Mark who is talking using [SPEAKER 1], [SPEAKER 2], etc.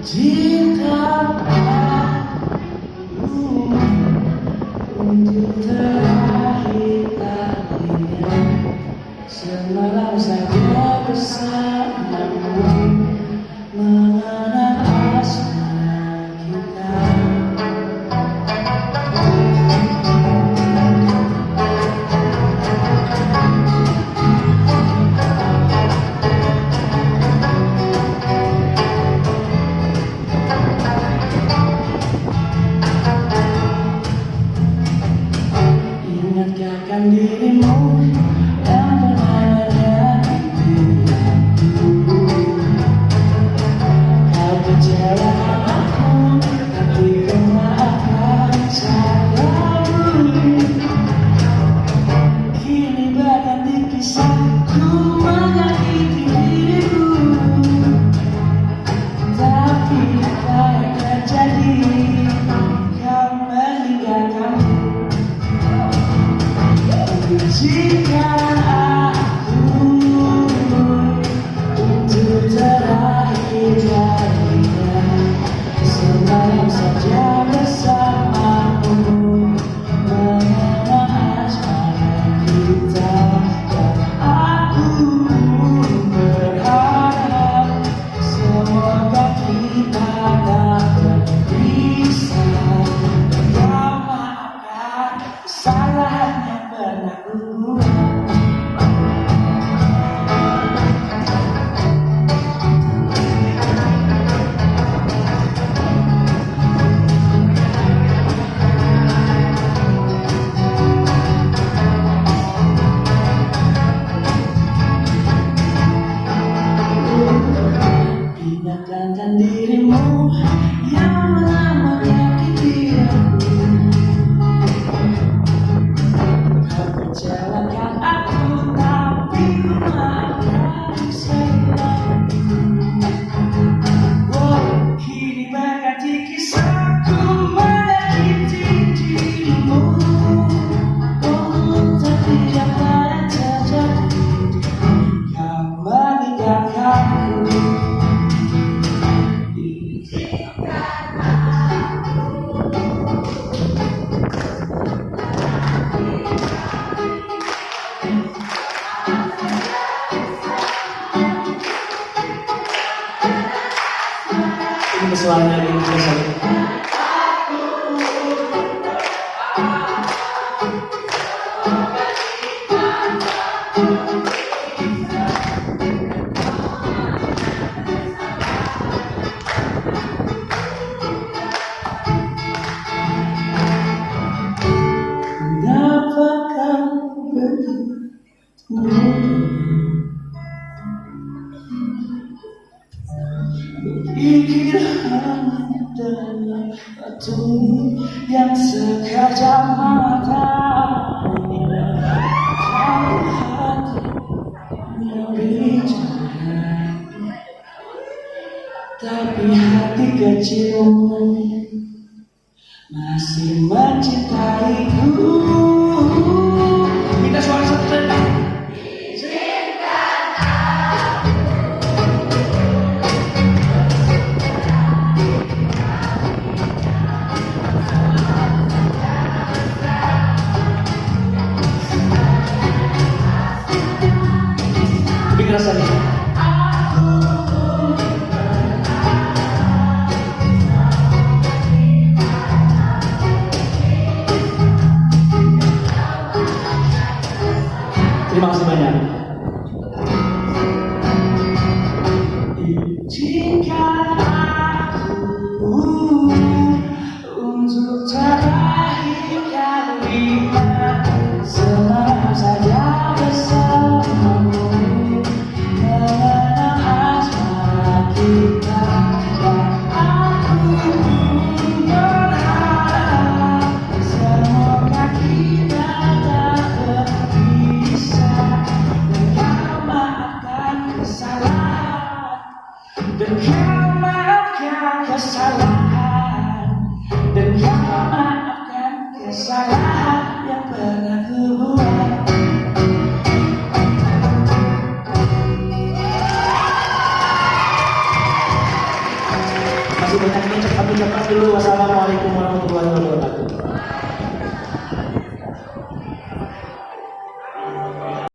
[SPEAKER 1] Cintaku untuk terakhir kalinya, semalam saja bersamamu mengenang asmara kita. Ingatkan dirimu yang pernah menyakiti aku. Kau kecewakan aku, tapi kau maafkan salahmu. Kini berganti kisahku menyakiti diriku, tapi apa yang terjadi? Kau meninggalkanku. Jika aku untuk terakhir kalinya, semalam saja bersamamu mengenang asmara kita. Dan aku berharap semoga kita dapat berpisah. Kau maafkan kesalahan yang pernah ku buat. Ingatkan dirimu yang pernah menyakiti aku. Kau kecewakan aku, tapi ku maafkan salahmu. Oh, kini berganti kisahku menyakiti dirimu. Oh, tapi apa yang terjadi? Kau meninggalkanku. Ini kesuaranya ini dapatkan pikir hanya batu yang sekejap mata, hati yang bicara, tapi hati kecilmu masih mencintaiku. Minta suara satu tentang rasanya. Terima kasih banyak. Izinkan aku untuk terakhir kalinya, semalam saja bersamamu mengenang asmara kita. Dan aku berharap semoga kita dapat berpisah. Dan kau maafkan kesalahan, dan kau maafkan kesalahan, dan kau maafkan kesalahan yang pernah ku buat. banyak-banyak kami ucapkan dulu. Wassalamualaikum warahmatullahi wabarakatuh.